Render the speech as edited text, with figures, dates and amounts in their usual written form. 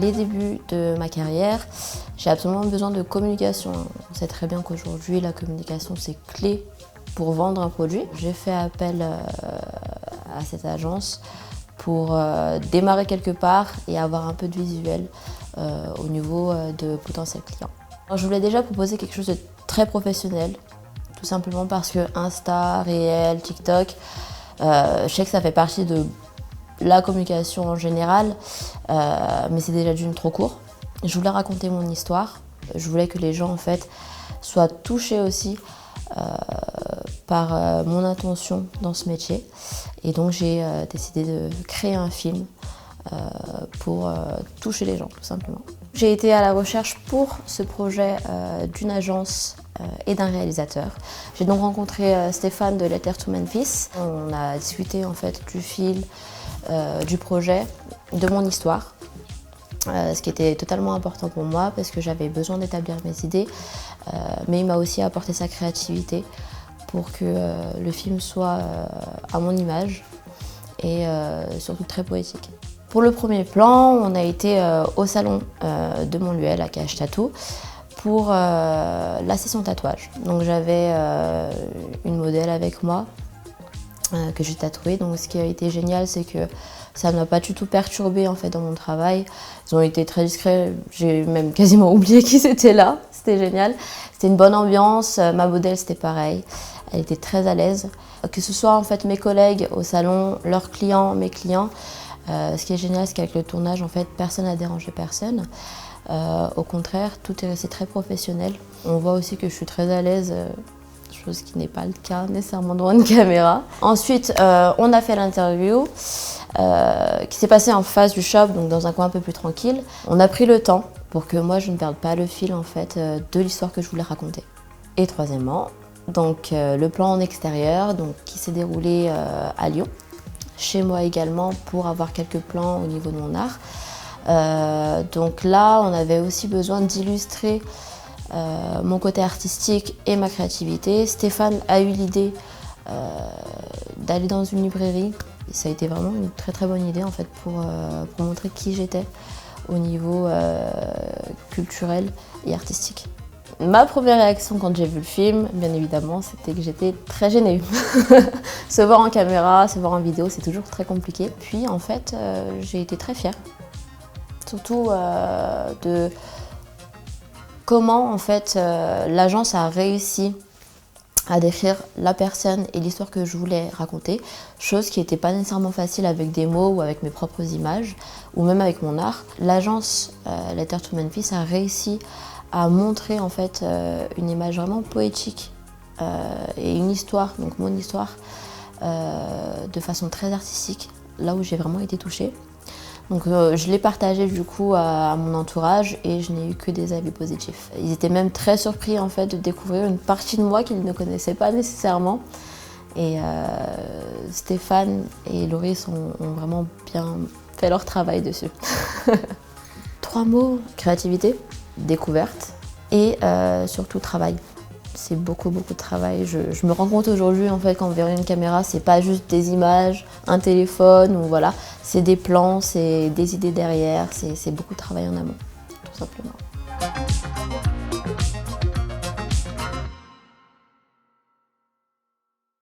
les débuts de ma carrière, j'ai absolument besoin de communication. On sait très bien qu'aujourd'hui, la communication, c'est clé pour vendre un produit. J'ai fait appel à cette agence pour démarrer quelque part et avoir un peu de visuel au niveau de potentiels clients. Alors, je voulais déjà proposer quelque chose de très professionnel, tout simplement parce que Insta, Réel, TikTok, je sais que ça fait partie de la communication en général, mais c'est déjà d'une trop court. Je voulais raconter mon histoire, je voulais que les gens en fait soient touchés aussi par mon intention dans ce métier. Et donc j'ai décidé de créer un film pour toucher les gens tout simplement. J'ai été à la recherche pour ce projet d'une agence et d'un réalisateur. J'ai donc rencontré Stéphane de Letter to Memphis. On a discuté en fait du film, du projet, de mon histoire. Ce qui était totalement important pour moi parce que j'avais besoin d'établir mes idées, mais il m'a aussi apporté sa créativité pour que le film soit à mon image et surtout très poétique. Pour le premier plan, on a été au salon de Montluel à KH Tattoo pour la session tatouage. Donc j'avais une modèle avec moi que j'ai tatouée. Donc ce qui a été génial, c'est que ça ne m'a pas du tout perturbée en fait dans mon travail. Ils ont été très discrets, j'ai même quasiment oublié qu'ils étaient là. C'était génial. C'était une bonne ambiance, ma modèle c'était pareil. Elle était très à l'aise. Que ce soit en fait mes collègues au salon, leurs clients, mes clients. Ce qui est génial, c'est qu'avec le tournage, en fait, personne n'a dérangé personne. Au contraire, tout est resté très professionnel. On voit aussi que je suis très à l'aise, chose qui n'est pas le cas nécessairement devant une caméra. Ensuite, on a fait l'interview qui s'est passée en face du shop, donc dans un coin un peu plus tranquille. On a pris le temps pour que moi, je ne perde pas le fil en fait, de l'histoire que je voulais raconter. Et troisièmement, donc, le plan en extérieur donc, qui s'est déroulé à Lyon. Chez moi également pour avoir quelques plans au niveau de mon art. Donc là, on avait aussi besoin d'illustrer mon côté artistique et ma créativité. Stéphane a eu l'idée d'aller dans une librairie. Et ça a été vraiment une très très bonne idée en fait pour montrer qui j'étais au niveau culturel et artistique. Ma première réaction quand j'ai vu le film, bien évidemment, c'était que j'étais très gênée. Se voir en caméra, se voir en vidéo, c'est toujours très compliqué. Puis en fait, j'ai été très fière. Surtout de comment en fait l'agence a réussi à décrire la personne et l'histoire que je voulais raconter, chose qui n'était pas nécessairement facile avec des mots ou avec mes propres images, ou même avec mon art. L'agence Letter to Memphis a réussi à montrer en fait une image vraiment poétique et une histoire, donc mon histoire, de façon très artistique, là où j'ai vraiment été touchée. Donc je l'ai partagé du coup à mon entourage et je n'ai eu que des avis positifs. Ils étaient même très surpris en fait de découvrir une partie de moi qu'ils ne connaissaient pas nécessairement. Et Stéphane et Loris ont vraiment bien fait leur travail dessus. 3 mots, créativité, découverte et surtout travail. C'est beaucoup de travail. Je me rends compte aujourd'hui en fait qu'en verra une caméra, c'est pas juste des images, un téléphone ou voilà, c'est des plans, c'est des idées derrière, c'est beaucoup de travail en amont, tout simplement.